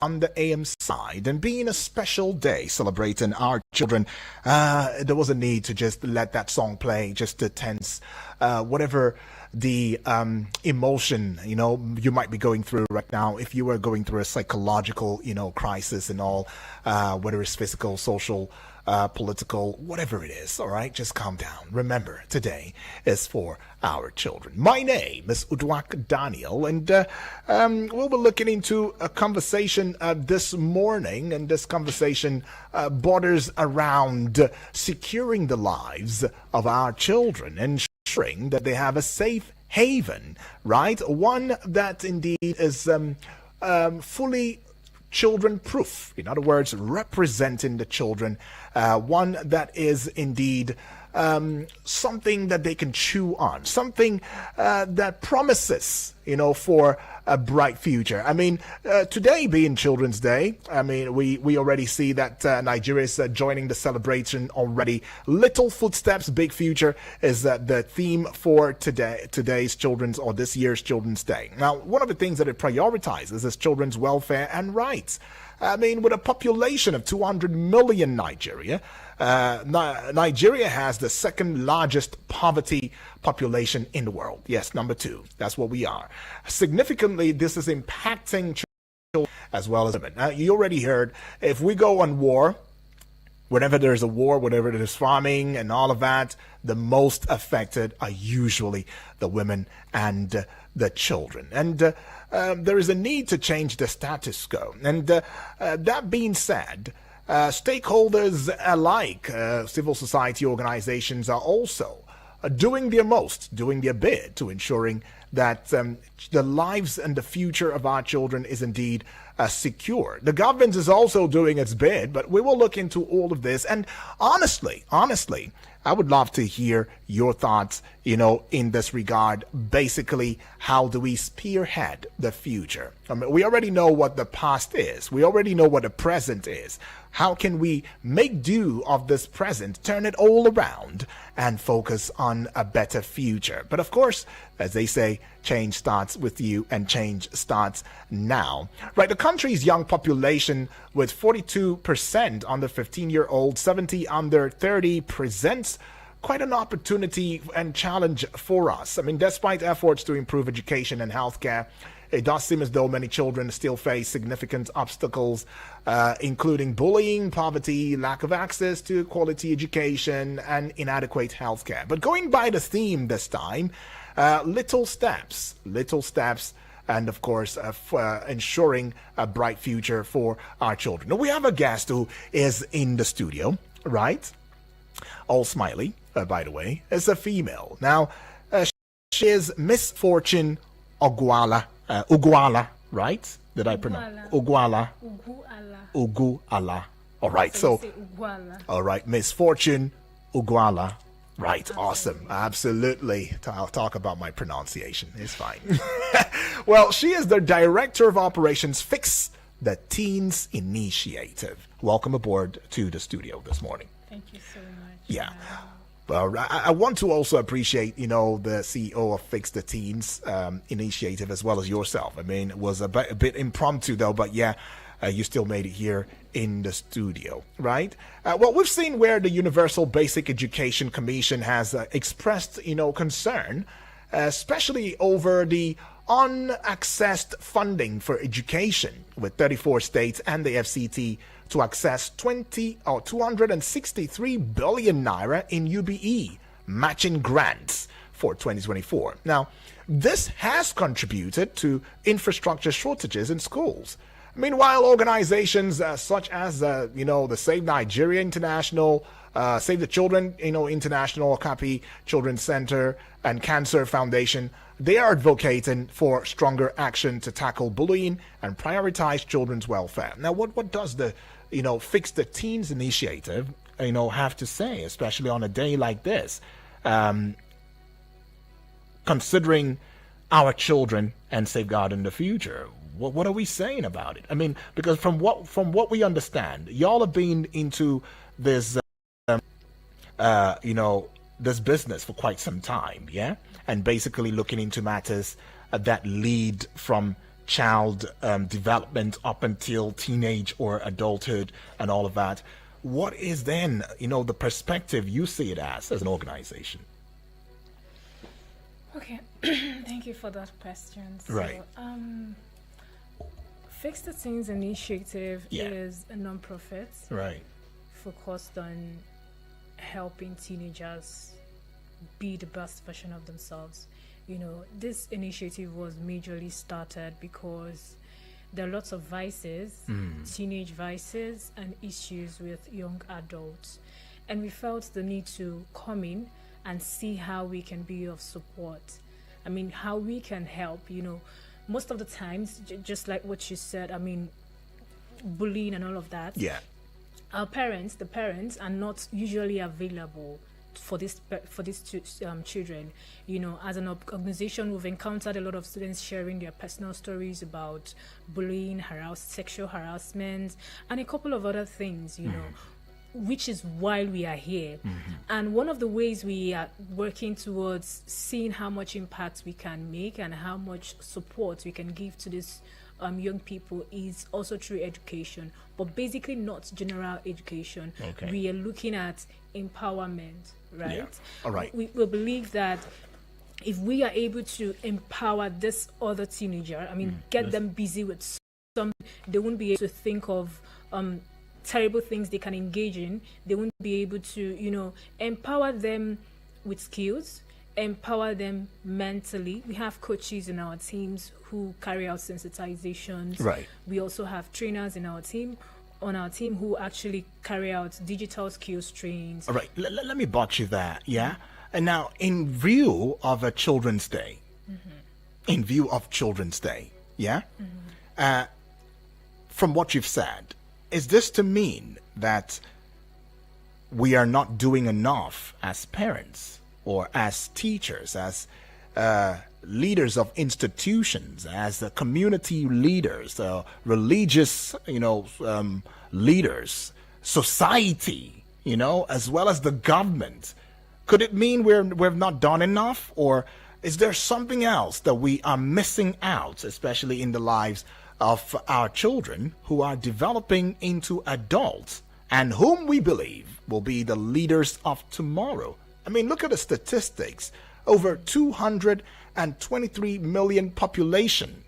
on the AM side, and being a special day celebrating our children, there was a need to just let that song play just to tense whatever the emotion you might be going through right now. If you were going through a psychological crisis and all, whether it's physical, social, political, whatever it is, all right, just calm down. Remember, today is for our children. My name is Udwak Daniel, and we'll be looking into a conversation this morning, and this conversation borders around securing the lives of our children and ensuring that they have a safe haven, right? One that indeed is fully children proof. In other words, representing the children, one that is indeed something that they can chew on, something that promises, for a bright future. I mean, today being Children's Day, I mean, we already see that Nigeria is joining the celebration already. Little footsteps, big future is the theme for today's Children's, or this year's Children's Day. Now, one of the things that it prioritizes is children's welfare and rights. I mean, with a population of 200 million Nigeria has the second largest poverty population in the world. Yes, number 2. That's what we are. Significantly, this is impacting children as well as women. Now, you already heard, if we go on war, whenever there's a war, whenever there's farming and all of that, the most affected are usually the women and the children. And there is a need to change the status quo. And that being said, stakeholders alike, civil society organizations are also doing their most, doing their bit to ensuring that the lives and the future of our children is indeed secure. The government is also doing its bit, but we will look into all of this. And honestly, I would love to hear your thoughts, in this regard. Basically, how do we spearhead the future? I mean, we already know what the past is. We already know what the present is. How can we make do of this present, turn it all around, and focus on a better future? But of course, as they say, change starts with you, and change starts now. Right, the country's young population, with 42% under 15-year-old, 70 under 30, presents quite an opportunity and challenge for us. I mean, despite efforts to improve education and healthcare, it does seem as though many children still face significant obstacles, including bullying, poverty, lack of access to quality education, and inadequate healthcare. But going by the theme this time, little steps, and of course, ensuring a bright future for our children. Now, we have a guest who is in the studio, right? All smiley, by the way, is a female. Now, she is Miss Fortune Ugwala, right? Did I pronounce Ugwala? Uguala. All right, so all right, Miss Fortune Ugwala. Right, awesome, absolutely. I'll talk about my pronunciation. It's fine. Well, she is the director of operations, Fix the Teens Initiative. Welcome aboard to the studio this morning. Thank you so much. Yeah. Well, I want to also appreciate, the CEO of Fix the Teens Initiative, as well as yourself. I mean, it was a bit impromptu, though, but yeah, you still made it here in the studio, right? Well, we've seen where the Universal Basic Education Commission has expressed, concern, especially over the unaccessed funding for education, with 34 states and the FCT to access 263 billion naira in UBE matching grants for 2024. Now, this has contributed to infrastructure shortages in schools. Meanwhile, organizations such as the Save Nigeria International, Save the Children International, Okapi Children's Center, and Cancer Foundation, they are advocating for stronger action to tackle bullying and prioritize children's welfare. Now, what does the Fix the Teens Initiative have to say, especially on a day like this, considering our children and safeguarding the future? What are we saying about it? I mean, because from what we understand, y'all have been into this this business for quite some time, yeah, and basically looking into matters that lead from child development up until teenage or adulthood and all of that. What is then, the perspective you see it as an organization? Okay, thank you for that question. So, Right. Fix the Things Initiative Yeah. is a non-profit Right. focused on helping teenagers be the best version of themselves. This initiative was majorly started because there are lots of vices, teenage vices, and issues with young adults. And we felt the need to come in and see how we can be of support. I mean, how we can help, most of the times, just like what you said, I mean, bullying and all of that. Yeah. The parents are not usually available for these children. As an organization, we've encountered a lot of students sharing their personal stories about bullying, sexual harassment, and a couple of other things. Which is why we are here. And one of the ways we are working towards seeing how much impact we can make and how much support we can give to these young people is also through education, but basically not general education. Okay. We are looking at empowerment, right? Yeah. All right. We believe that if we are able to empower this other teenager, get them busy with some, they won't be able to think of terrible things they can engage in. They won't be able to, empower them with skills, empower them mentally. We have coaches in our teams who carry out sensitizations. Right. We also have trainers in our team, who actually carry out digital skills trainings. All right. Let me botch you that. Yeah. And now, in view of a Children's Day, yeah, from what you've said, is this to mean that we are not doing enough as parents or as teachers, as leaders of institutions, as community leaders, religious, leaders, society, as well as the government? Could it mean we've not done enough, or is there something else that we are missing out, especially in the lives of our children who are developing into adults and whom we believe will be the leaders of tomorrow? I mean, look at the statistics. Over 223 million population.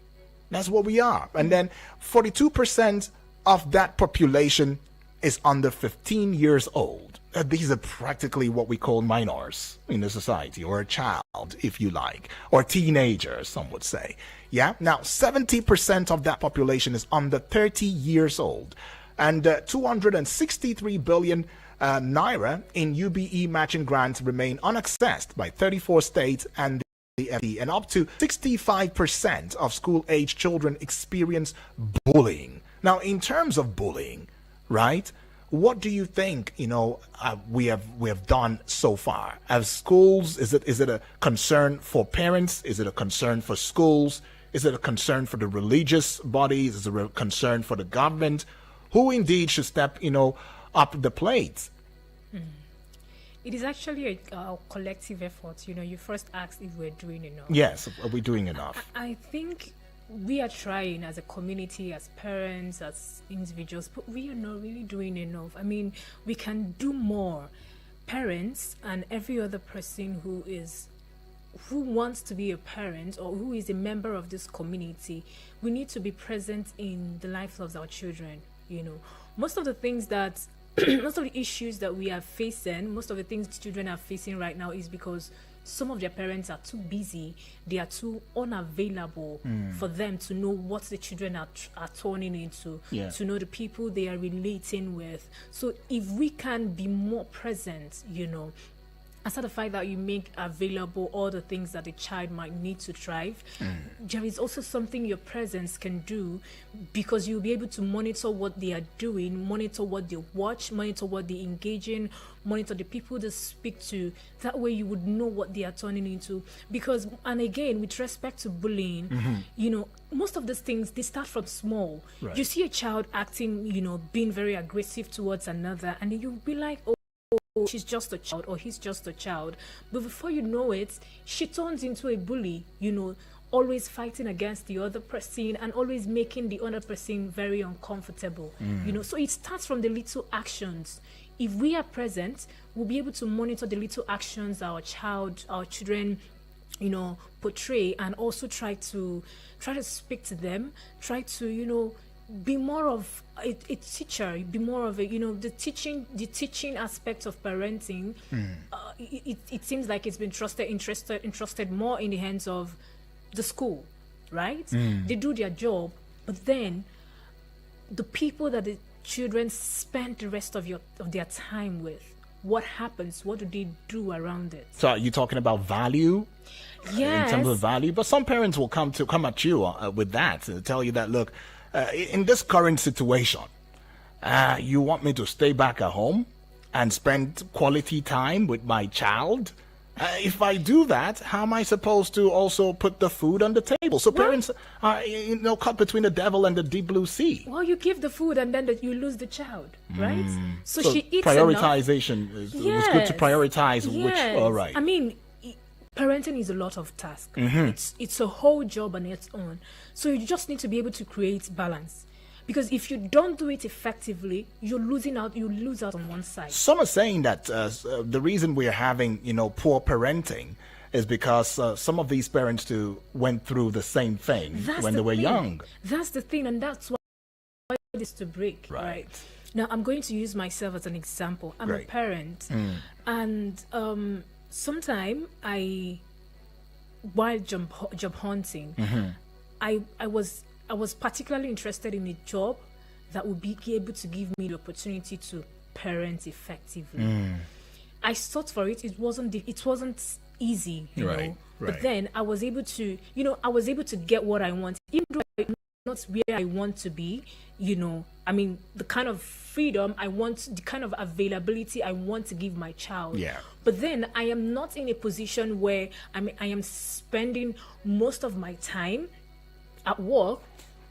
That's what we are. And then 42% of that population is under 15 years old. These are practically what we call minors in the society, or a child, if you like, or teenager, some would say. Yeah. Now, 70% of that population is under 30 years old, and 263 billion naira in UBE matching grants remain unaccessed by 34 states and the FD, and up to 65% of school-age children experience bullying. Now, in terms of bullying, right? What do you think, we have done so far? As schools, is it a concern for parents? Is it a concern for schools? Is it a concern for the religious bodies? Is it a concern for the government? Who indeed should step, up the plate? It is actually a collective effort. You first asked if we're doing enough. Yes, are we doing enough? I think we are trying as a community, as parents, as individuals, but we are not really doing enough. I mean, we can do more. Parents and every other person who wants to be a parent or who is a member of this community, we need to be present in the lives of our children. Most of the things that most of the issues that we are facing, most of the things children are facing right now is because some of their parents are too busy, they are too unavailable for them to know what the children are turning into, to know the people they are relating with. So if we can be more present, aside the fact that you make available all the things that the child might need to thrive, there is also something your presence can do, because you'll be able to monitor what they are doing, monitor what they watch, monitor what they engage in, monitor the people they speak to. That way you would know what they are turning into. Because, and again, with respect to bullying, most of these things, they start from small. Right. You see a child acting, being very aggressive towards another, and you'll be like, oh, she's just a child or he's just a child. But before you know it, she turns into a bully, always fighting against the other person and always making the other person very uncomfortable. So it starts from the little actions. If we are present, we'll be able to monitor the little actions our children portray, and also try to speak to them, try to be more of a teacher, be more of a the teaching aspect of parenting. It seems like it's been entrusted more in the hands of the school, right? They do their job, but then the people that the children spend the rest of their time with, what happens? What do they do around it? So are you talking about value? Yes. In terms of value, but some parents will come at you with that, tell you that, look, in this current situation, you want me to stay back at home and spend quality time with my child? If I do that, how am I supposed to also put the food on the table? So parents are, caught between the devil and the deep blue sea. Well, you give the food and then you lose the child, right? So she eats prioritization enough. It was good to prioritize which. All right. I mean, parenting is a lot of tasks. It's a whole job on its own. So you just need to be able to create balance. Because if you don't do it effectively, you lose out on one side. Some are saying that the reason we're having, poor parenting is because some of these parents too went through the same thing when they were young. That's the thing, and that's why it is to break. Right. Now, I'm going to use myself as an example. I'm a parent, and sometime while job hunting, I was particularly interested in a job that would be able to give me the opportunity to parent effectively. I sought for it. It wasn't easy, you know. But then I was able to, get what I want, even though I'm not where I want to be. I mean, the kind of freedom I want, the kind of availability I want to give my child. Yeah. But then I am not in a position where I am spending most of my time at work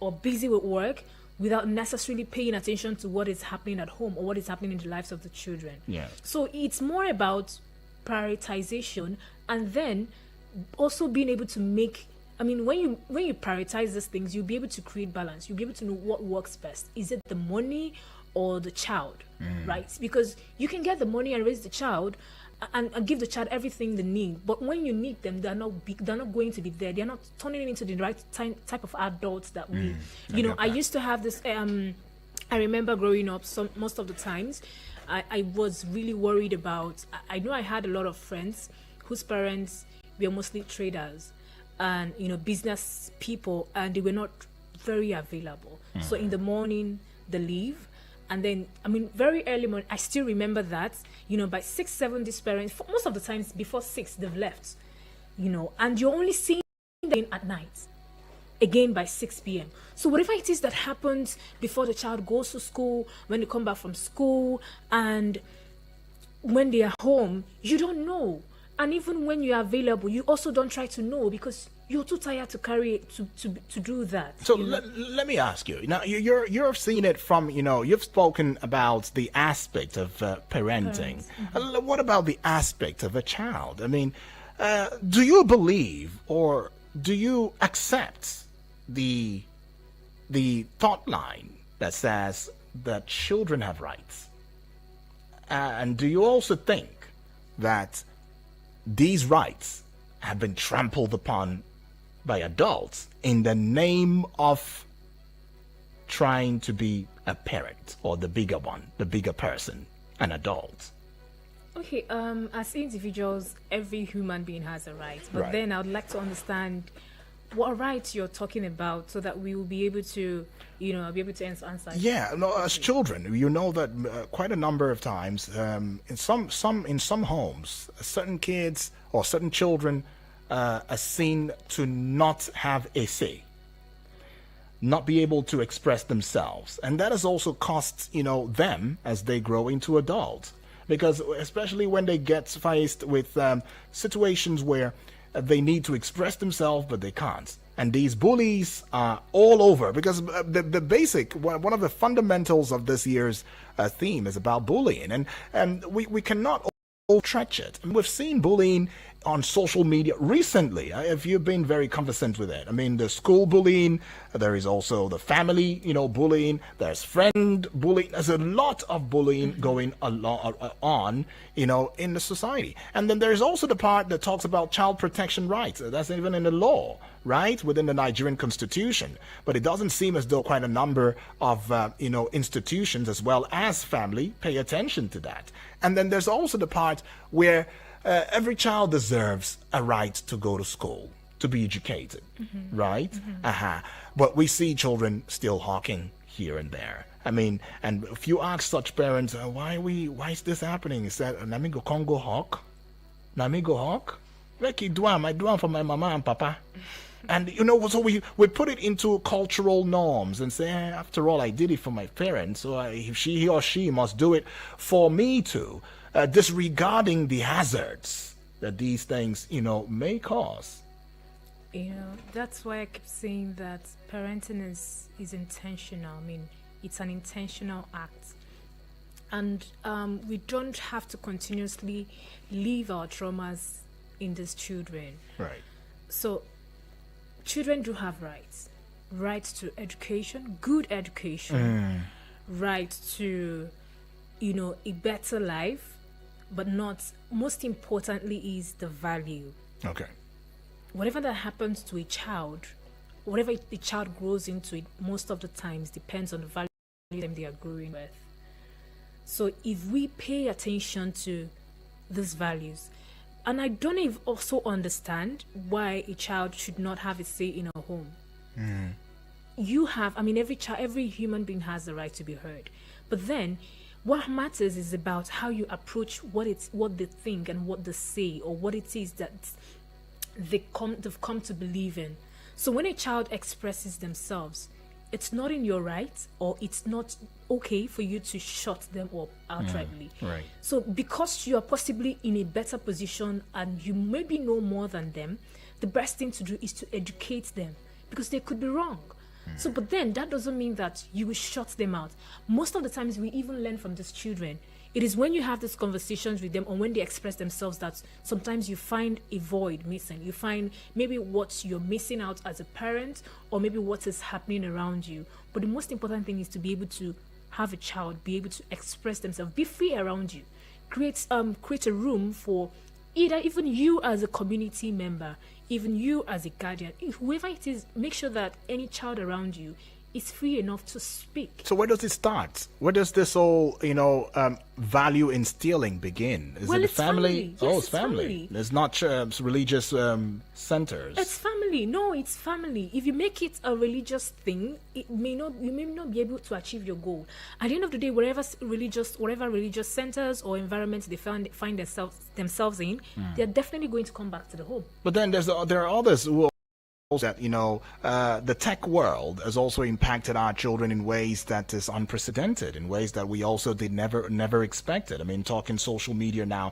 or busy with work without necessarily paying attention to what is happening at home or what is happening in the lives of the children. Yeah. So it's more about prioritization, and then also being able to make, when you prioritize these things, you'll be able to create balance. You'll be able to know what works best. Is it the money or the child, right? Because you can get the money and raise the child and give the child everything they need, but when you need them, they're not going to be there. They're not turning into the right type of adults that we, I used to have this. I remember growing up, most of the times, I was really worried about. I know I had a lot of friends whose parents were mostly traders and business people, and they were not very available. So in the morning they leave. And then, very early morning, I still remember that, by 6, 7, these parents, most of the times before 6, they've left, and you're only seeing them at night, again by 6 p.m. So whatever it is that happens before the child goes to school, when they come back from school, and when they are home, you don't know. And even when you are available, you also don't try to know because you're too tired to carry it to do that. So let me ask you. Now you're seeing it from you've spoken about the aspect of parenting. What about the aspect of a child? Do you believe or do you accept the thought line that says that children have rights? And do you also think that these rights have been trampled upon by adults in the name of trying to be a parent or the bigger one, the bigger person, an adult? Okay, as individuals, every human being has a right. But then I would like to understand what rights you're talking about so that we will be able to, answer. Yeah, no, as children, that quite a number of times, in some homes, certain kids or certain children are seen to not have a say, not be able to express themselves, and that has also cost them as they grow into adults, because especially when they get faced with situations where they need to express themselves but they can't, and these bullies are all over, because the basic one of the fundamentals of this year's theme is about bullying, and we cannot stretch it. We've seen bullying on social media recently, if you've been very conversant with it. I mean, the school bullying, there is also the family, bullying, there's friend bullying. There's a lot of bullying going on, in the society. And then there's also the part that talks about child protection rights. That's even in the law, right, within the Nigerian constitution. But it doesn't seem as though quite a number of, institutions as well as family pay attention to that. And then there's also the part where every child deserves a right to go to school, to be educated, right? But we see children still hawking here and there. I mean, and if you ask such parents, why is this happening? He said, Namigo Congo hawk? Namigo hawk? Like I do am for my mama and papa. And so we put it into cultural norms and say, after all, I did it for my parents, so he or she must do it for me too, disregarding the hazards that these things, may cause. That's why I keep saying that parenting is intentional. I mean, it's an intentional act. And we don't have to continuously leave our traumas in these children. Right. So children do have rights. Rights to education, good education. Right to, a better life. But most importantly is the value. Okay. Whatever that happens to a child, whatever the child grows into, it most of the times depends on the value they are growing with. So if we pay attention to these values, and I don't also understand why a child should not have a say in a home. Every human being has the right to be heard. But then what matters is about how you approach what they think and what they say, or what it is that they've come to believe in. So when a child expresses themselves, it's not in your right, or it's not okay for you to shut them up outrightly. Right. So because you are possibly in a better position and you maybe know more than them, the best thing to do is to educate them, because they could be wrong. So, but then that doesn't mean that you will shut them out. Most of the times we even learn from these children. It is when you have these conversations with them, or when they express themselves, that sometimes you find a void missing. You find maybe what you're missing out as a parent, or maybe what is happening around you. But the most important thing is to be able to have a child be able to express themselves, be free around you. Create a room for even you as a community member, even you as a guardian, whoever it is, make sure that any child around you is free enough to speak. So where does it start? Where does this whole, value instilling begin? Is it the family? Yes, it's family. There's not religious centers. It's family. No, it's family. If you make it a religious thing, you may not be able to achieve your goal. At the end of the day, whatever religious centers or environments they find themselves in, they're definitely going to come back to the home. But then there are others who that the tech world has also impacted our children in ways that is unprecedented, in ways that we also did never expected. I mean, talking social media now,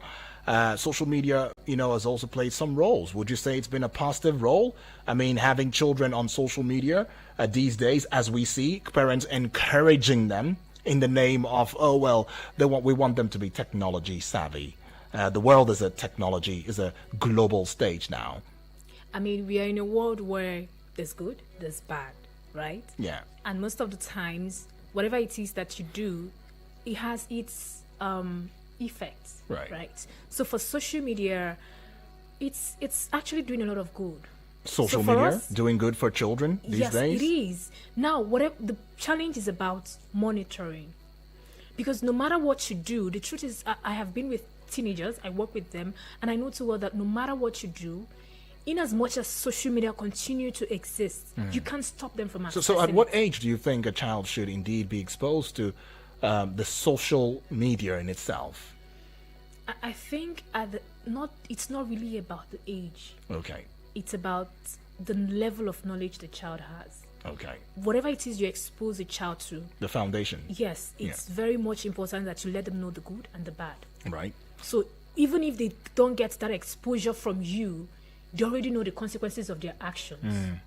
social media has also played some roles. Would you say it's been a positive role? I mean, having children on social media these days, as we see parents encouraging them in the name of, we want them to be technology savvy. The world is a global stage now. I mean, we are in a world where there's good, there's bad, right? Yeah. And most of the times, whatever it is that you do, it has its effects, right? So for social media, it's actually doing a lot of good. Social media doing good for children these days? Yes, it is. Now, whatever the challenge is about monitoring, because no matter what you do, the truth is, I have been with teenagers, I work with them, and I know too well that no matter what you do, in as much as social media continue to exist, you can't stop them from accessing. So at what age do you think a child should indeed be exposed to the social media in itself? I think it's not really about the age. Okay. It's about the level of knowledge the child has. Okay. Whatever it is you expose a child to. The foundation. Yes, it's very much important that you let them know the good and the bad. Right. So even if they don't get that exposure from you, they already know the consequences of their actions.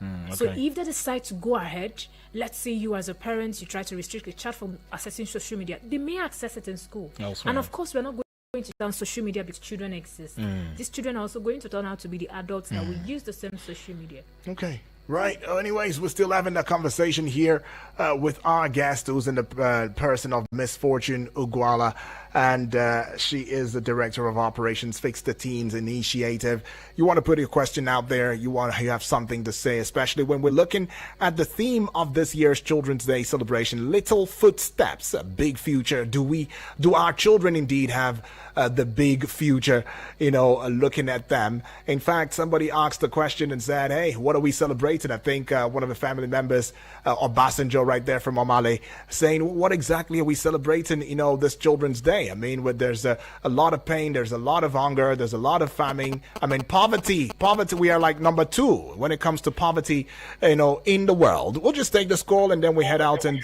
Okay. So if they decide to go ahead, let's say you as a parent, you try to restrict the child from accessing social media, they may access it in school. Elsewhere. And of course, we're not going going to turn social media because children exist. These children are also going to turn out to be the adults that will use the same social media. Okay. Right. Anyways, we're still having a conversation here with our guest, who's in the person of Miss Fortune Ugwala, and she is the director of operations Fix the Teens Initiative. You want to put your question out there? You have something to say, especially when we're looking at the theme of this year's Children's Day celebration: little footsteps, a big future. Do our children indeed have the big future? Looking at them. In fact, somebody asked the question and said, "Hey, what are we celebrating?" I think one of the family members, Obasanjo, right there from Omale, saying, "What exactly are we celebrating? This Children's Day." I mean, there's a lot of pain, there's a lot of hunger, there's a lot of famine. I mean, poverty. We are like number 2 when it comes to poverty, in the world. We'll just take this call and then we head out and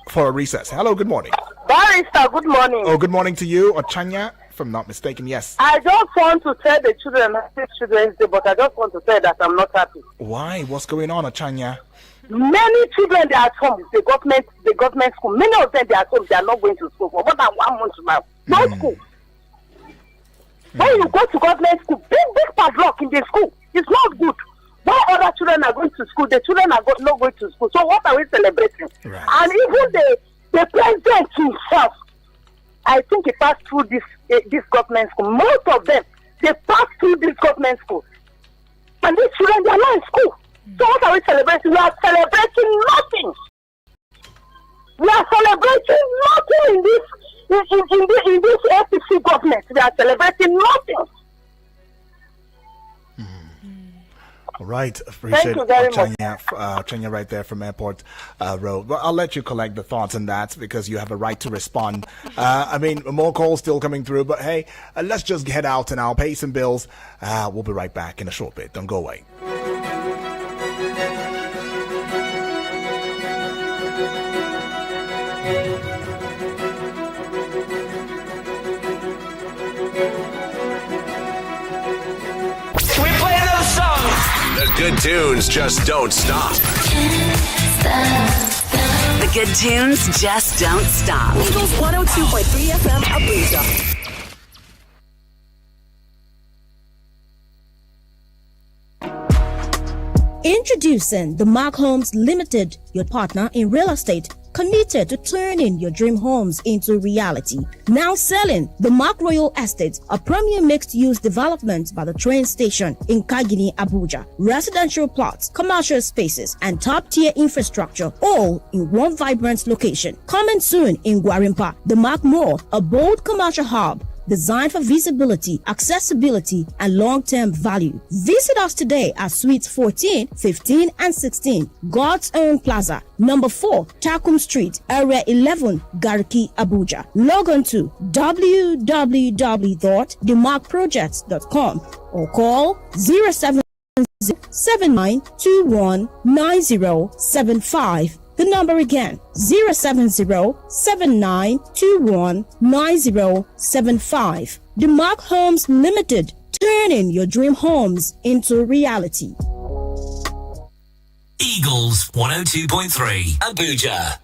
for a recess. Hello, good morning. Barrister, good morning. Oh, good morning to you, Ochanya, if I'm not mistaken. Yes. I just want to tell the children Happy Children's Day, but I just want to say that I'm not happy. Why? What's going on, Ochanya? Many children, they are at home. The government school. Many of them, they are at home. They are not going to school for more than 1 month now. No school. When you go to government school, big padlock in the school. It's not good. Why other children are going to school? The children are not going to school. So what are we celebrating? Right. And even the president himself, I think he passed through this government school. Most of them, they passed through this government school. And these children, they are not in school. So what are we celebrating? We are celebrating nothing. We are celebrating nothing in this APC government. We are celebrating nothing. All right, appreciate Thank you very much. Chanya right there from Airport Road. But I'll let you collect the thoughts on that because you have a right to respond. I mean, more calls still coming through, but hey, let's just head out and I'll pay some bills. We'll be right back in a short bit. Don't go away. The good tunes just don't stop. The good tunes just don't stop. Eagles 102.3 FM Abuja. Introducing the Mark Homes Limited, your partner in real estate, committed to turning your dream homes into reality. Now selling the Mark Royal Estate, a premium mixed-use development by the train station in Kagini, Abuja. Residential plots, commercial spaces, and top-tier infrastructure, all in one vibrant location. Coming soon in Gwarimpa, the Mark Mall, a bold commercial hub designed for visibility, accessibility, and long-term value. Visit us today at Suites 14, 15, and 16, God's Own Plaza, number 4, Takum Street, Area 11, Garki, Abuja. Log on to www.themarkprojects.com or call 070-7921-9075. The number again, 070-7921-9075. The Mark Homes Limited, turning your dream homes into reality. Eagles 102.3 Abuja.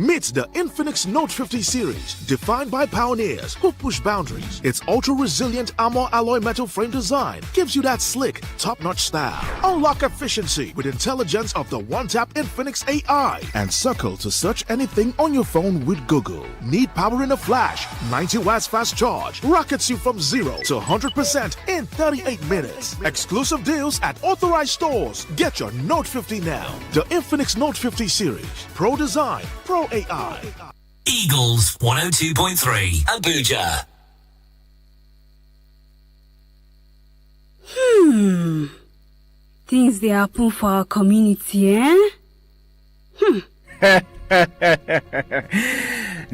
Meet the Infinix Note 50 series, defined by pioneers who push boundaries. Its ultra-resilient armor alloy metal frame design gives you that slick, top-notch style. Unlock efficiency with intelligence of the one-tap Infinix AI and circle to search anything on your phone with Google. Need power in a flash? 90 watts fast charge rockets you from 0 to 100% in 38 minutes. Exclusive deals at authorized stores. Get your Note 50 now. The Infinix Note 50 series. Pro design, Pro AI. Eagles 102.3 Abuja. Things they happen for our community, eh?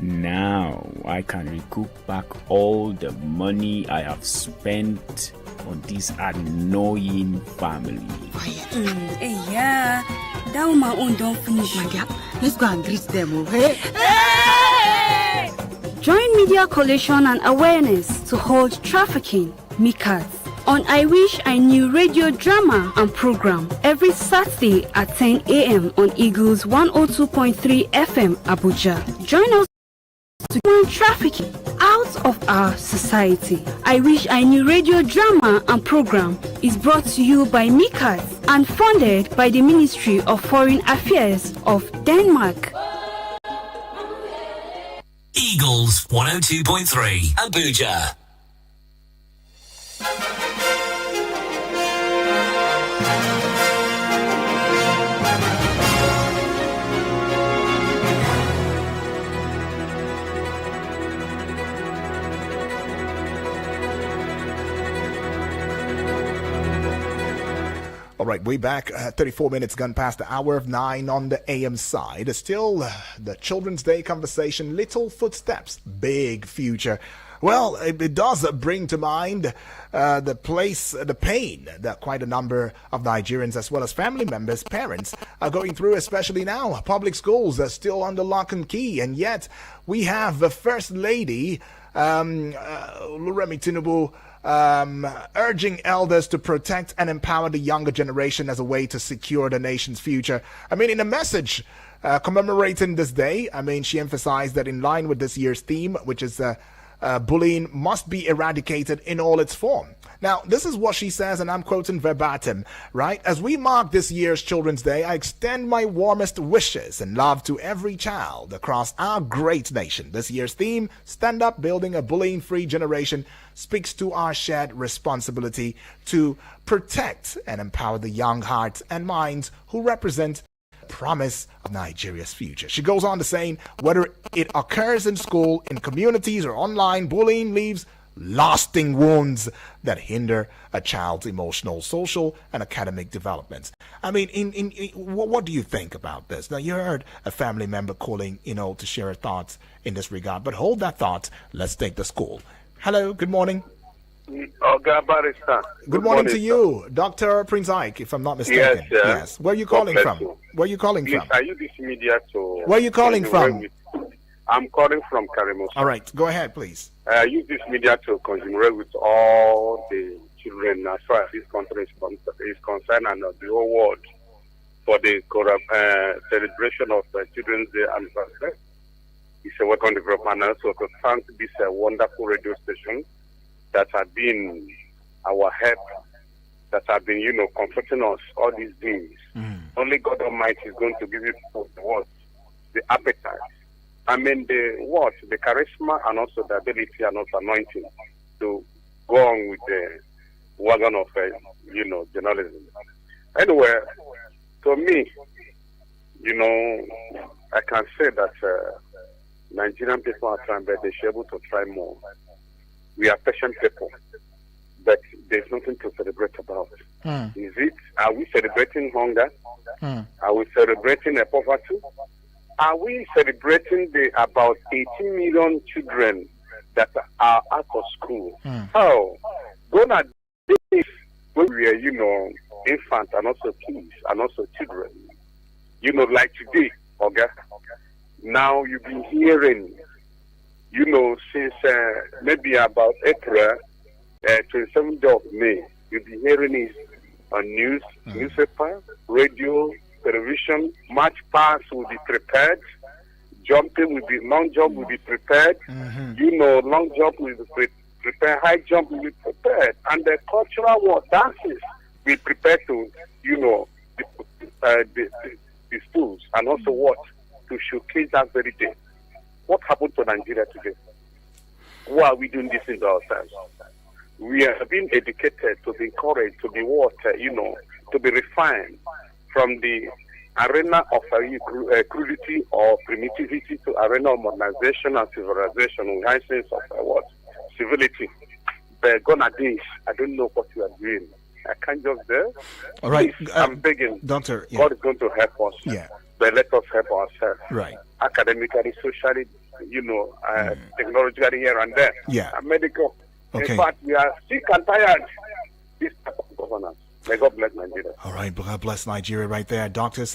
Now I can recoup back all the money I have spent on this annoying family. Hey, yeah. That woman own don't finish. My dear, let's go and greet them, okay? Join Media Coalition and Awareness to hold trafficking, MICAT, on I Wish I Knew radio drama and program every Saturday at 10 a.m. on Eagles 102.3 FM Abuja. Join us to turn trafficking out of our society. I Wish I Knew radio drama and program is brought to you by Mikas and funded by the Ministry of Foreign Affairs of Denmark. Eagles 102.3 Abuja. All right, way back, 34 minutes gone past the hour of 9 on the AM side. Still, the Children's Day conversation, little footsteps, big future. Well, it does bring to mind the pain that quite a number of Nigerians, as well as family members, parents, are going through, especially now. Public schools are still under lock and key, and yet we have the First Lady, Oluremi Tinubu, urging elders to protect and empower the younger generation as a way to secure the nation's future. I mean, in a message commemorating this day, I mean, she emphasized that in line with this year's theme, which is bullying must be eradicated in all its form. Now, this is what she says, and I'm quoting verbatim, right? As we mark this year's Children's Day, I extend my warmest wishes and love to every child across our great nation. This year's theme, Stand Up, Building a Bullying-Free Generation, speaks to our shared responsibility to protect and empower the young hearts and minds who represent promise of Nigeria's future. She goes on to saying, whether it occurs in school, in communities, or online, bullying leaves lasting wounds that hinder a child's emotional, social, and academic development. I mean, what do you think about this? Now, you heard a family member calling, to share her thoughts in this regard, but hold that thought. Let's take the school. Hello, good morning. Good morning to you, Dr. Prince Ike, if I'm not mistaken. Yes. Where are you calling from? Where are you calling from? I use this media to... Where are you calling from? I'm calling from Karimo. All right, go ahead, please. I use this media to commemorate with all the children as far as this country is concerned and the whole world for the celebration of Children's Day anniversary. It's a welcome development, and also to thank this wonderful radio station that have been our help, that have been, comforting us all these days. Only God Almighty is going to give you the appetite. I mean, the charisma and also the ability and also anointing to go on with the wagon of, journalism. Anyway, to me, I can say that Nigerian people are trying, but they should be able to try more. We are patient people, but there's nothing to celebrate about. Are we celebrating hunger? Are we celebrating poverty? Are we celebrating the about 18 million children that are out of school? How? Gone are days when we are, infants and also kids and also children. Like today, okay? Now you've been hearing, since maybe about April, 27th of May, you'll be hearing it on newspaper, radio, television. March pass will be prepared. Long jump will be prepared. Long jump will be prepared. High jump will be prepared. And the cultural dances will be prepared to, the schools and also to showcase that very day. What happened to Nigeria today? Why are we doing this in ourselves? We are being educated to be encouraged, to be to be refined from the arena of crudity or primitivity to arena of modernization and civilization with high sense of civility. But gone are days, I don't know what you are doing. I can't just there. All right. Please, I'm begging. Doctor, God is going to help us. Yeah. But let us help ourselves. Right. Academically, socially, technologically here and there. Yeah. And medical. Okay. In fact, we are sick and tired. This type of governance. May God bless Nigeria. All right, God bless Nigeria right there. Dr.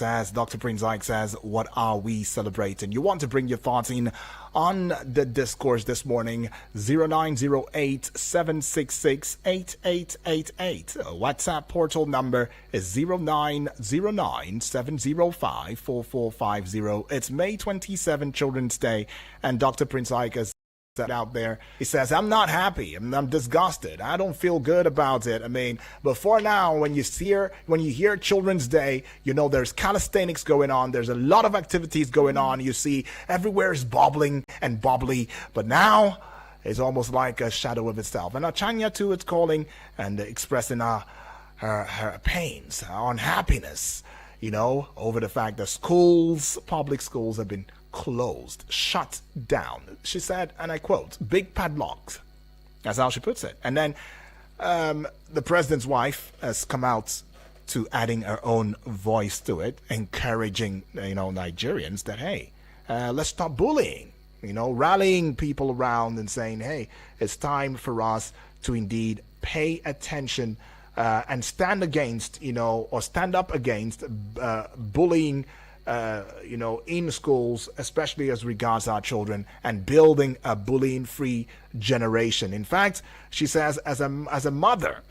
Prince Ike says, what are we celebrating? You want to bring your thoughts in on the discourse this morning, 0908-766-8888. WhatsApp portal number is 0909-705-4450. It's May 27, Children's Day, and Dr. Prince Ike has out there. He says, I'm not happy. I'm disgusted. I don't feel good about it. I mean, before now, when you hear Children's Day, you know there's calisthenics going on. There's a lot of activities going on. You see everywhere is bubbling and bubbly. But now it's almost like a shadow of itself. And Achanya too is calling and expressing her pains, her unhappiness, over the fact that public schools have been closed, shut down. She said, and I quote, big padlocks. That's how she puts it. And then the president's wife has come out to adding her own voice to it, encouraging, Nigerians that, hey, let's stop bullying, rallying people around and saying, hey, it's time for us to indeed pay attention and stand against, or stand up against bullying in schools, especially as regards our children, and building a bullying-free generation. In fact, she says, as a mother,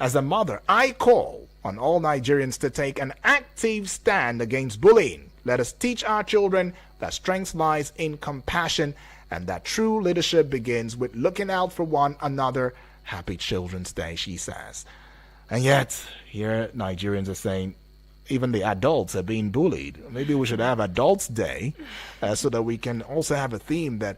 I call on all Nigerians to take an active stand against bullying. Let us teach our children that strength lies in compassion and that true leadership begins with looking out for one another. Happy Children's Day, she says. And yet, here Nigerians are saying, even the adults are being bullied. Maybe we should have Adults Day so that we can also have a theme that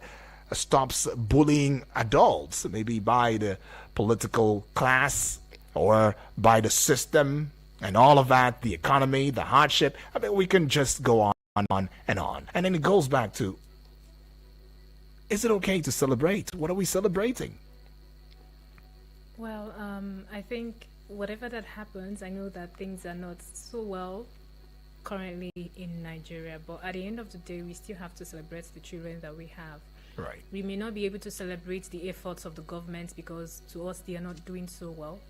stops bullying adults, maybe by the political class or by the system and all of that, the economy, the hardship. I mean, we can just go on and on. And then it goes back to, is it okay to celebrate? What are we celebrating? Well, I think whatever that happens, I know that things are not so well currently in Nigeria, but at the end of the day, we still have to celebrate the children that we have. Right. We may not be able to celebrate the efforts of the government because to us they are not doing so well.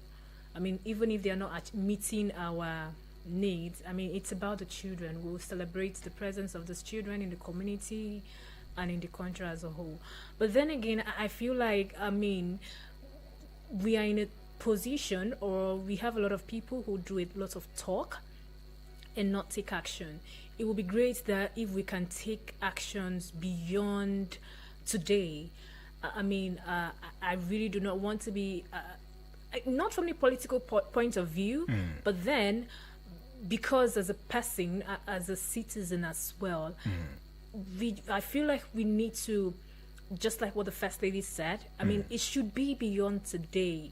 I mean, even if they are not meeting our needs, I mean, it's about the children. We'll celebrate the presence of these children in the community and in the country as a whole. But then again, I feel like, I mean, we are in a position, or we have a lot of people who do a lot of talk and not take action. It would be great that if we can take actions beyond today. I really do not want to be not from a political point of view, but then because as a person, as a citizen as well, I feel like we need to, just like what the First Lady said, I mean, it should be beyond today.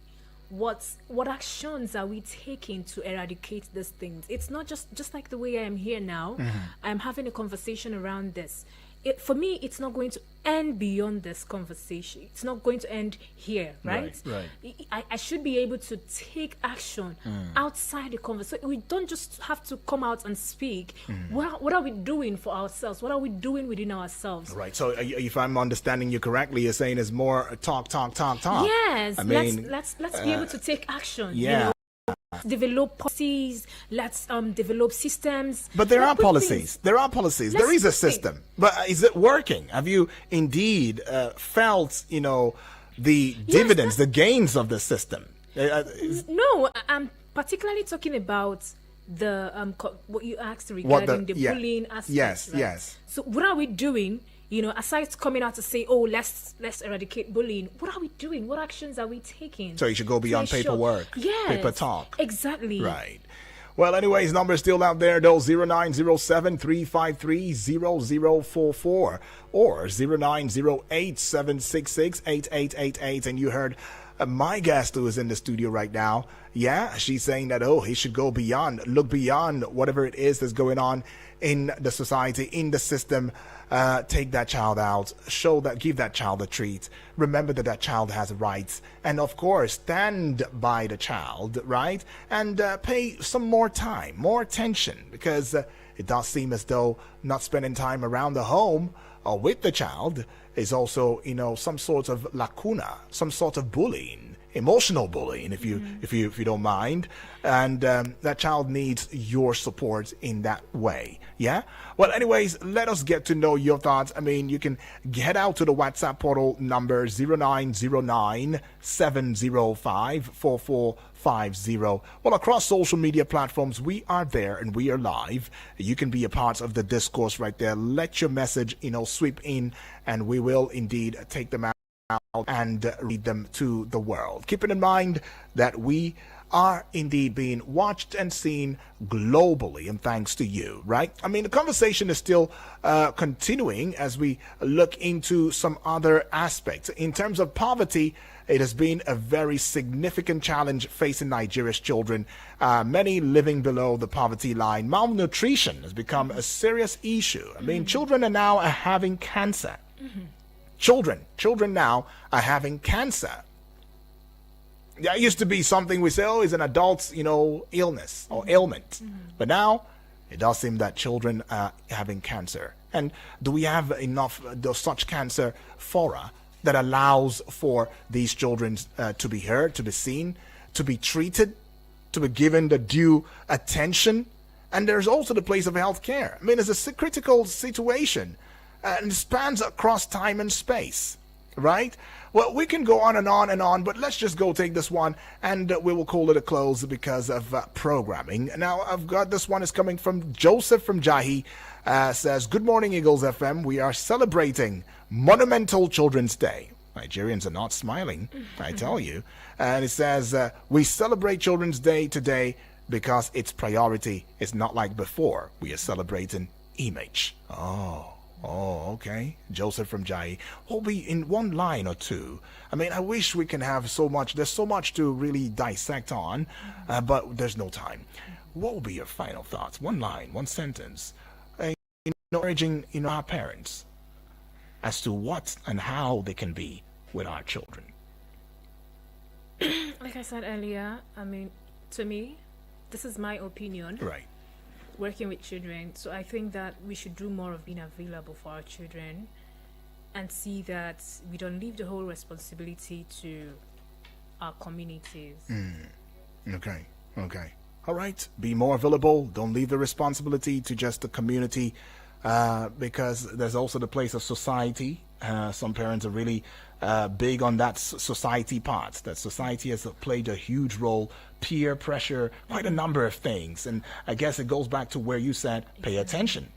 What actions are we taking to eradicate these things? It's not just like the way I am here now. I'm having a conversation around this. For me, it's not going to end beyond this conversation. It's not going to end here, right? I should be able to take action outside the conversation. We don't just have to come out and speak. What are we doing for ourselves? What are we doing within ourselves? Right. So if I'm understanding you correctly, you're saying it's more talk. Yes. I mean, let's be able to take action. Yeah. Develop policies, let's develop systems. But there are policies. There are policies. There is a system. But is it working? Have you indeed felt, the dividends, the gains of the system? No, I'm particularly talking about the what you asked regarding the bullying aspect. Yes, right? yes. So what are we doing? Aside coming out to say, oh, let's eradicate bullying, what are we doing? What actions are we taking? So you should go beyond paperwork, paper talk. Exactly. Right. Well, anyways, numbers still out there, though, 0907-353-0044 or 0908-766-8888. And you heard my guest who is in the studio right now. Yeah, she's saying that, he should go beyond, look beyond whatever it is that's going on in the society, in the system. Take that child out, give that child a treat. Remember that child has rights. And of course, stand by the child, right? And pay some more time, more attention, because it does seem as though not spending time around the home or with the child is also, some sort of lacuna, some sort of bullying emotional bullying, if you don't mind, and that child needs your support in that way. Yeah. Well, anyways, let us get to know your thoughts. I mean, you can head out to the WhatsApp portal number 0909 705 4450. Well, across social media platforms, we are there and we are live. You can be a part of the discourse right there. Let your message, sweep in, and we will indeed take them out and read them to the world. Keeping in mind that we are indeed being watched and seen globally, and thanks to you, right? I mean, the conversation is still continuing as we look into some other aspects. In terms of poverty, it has been a very significant challenge facing Nigeria's children, many living below the poverty line. Malnutrition has become a serious issue. I mean, children are now having cancer. Children now are having cancer. That used to be something we say, oh, it's an adult's, illness or ailment. But now it does seem that children are having cancer. And do we have enough such cancer fora that allows for these children to be heard, to be seen, to be treated, to be given the due attention? And there's also the place of healthcare. I mean, it's a critical situation. And it spans across time and space, right? Well, we can go on and on and on, but let's just go take this one, and we will call it a close because of programming. Now, I've got this one is coming from Joseph from Jahi. Says, good morning, Eagles FM. We are celebrating Monumental Children's Day. Nigerians are not smiling, I tell you. And it says, we celebrate Children's Day today because its priority is not like before. We are celebrating image. Oh, okay. Joseph from Jai. We'll be in one line or two. I mean, I wish we can have so much. There's so much to really dissect on, but there's no time. What will be your final thoughts? One line, one sentence. Encouraging, our parents as to what and how they can be with our children. Like I said earlier, I mean, to me, this is my opinion. Right. Working with children, so I think that we should do more of being available for our children and see that we don't leave the whole responsibility to our communities. Okay. All right. Be more available. Don't leave the responsibility to just the community, because there's also the place of society. Some parents are really big on that society part. That society has played a huge role. Peer pressure, quite a number of things. And I guess it goes back to where you said, pay attention.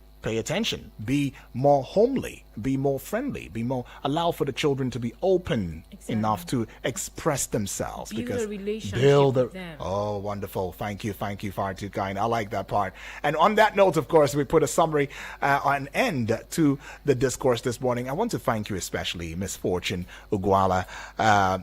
Be more homely, be more friendly, allow for the children to be open enough to express themselves. Build a relationship with them. Oh, wonderful. Thank you, far too kind. I like that part. And on that note, of course, we put a summary, an end to the discourse this morning. I want to thank you especially, Miss Fortune Ugwala.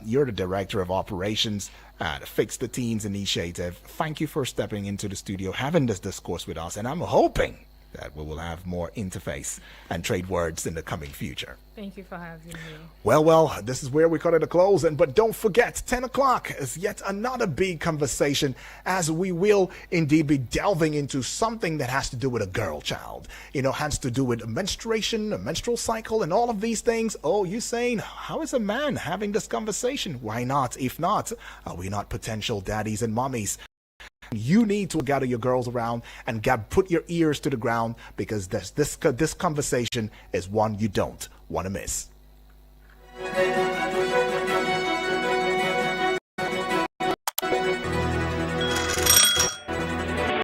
You're the Director of Operations at Fix the Teens Initiative. Thank you for stepping into the studio, having this discourse with us, and I'm hoping that we will have more interface and trade words in the coming future. Thank you for having me. Well, this is where we cut it a close. But don't forget, 10 o'clock is yet another big conversation, as we will indeed be delving into something that has to do with a girl child. Has to do with menstruation, a menstrual cycle, and all of these things. Oh, you're saying, how is a man having this conversation? Why not? If not, are we not potential daddies and mommies? You need to gather your girls around and put your ears to the ground, because this conversation is one you don't want to miss.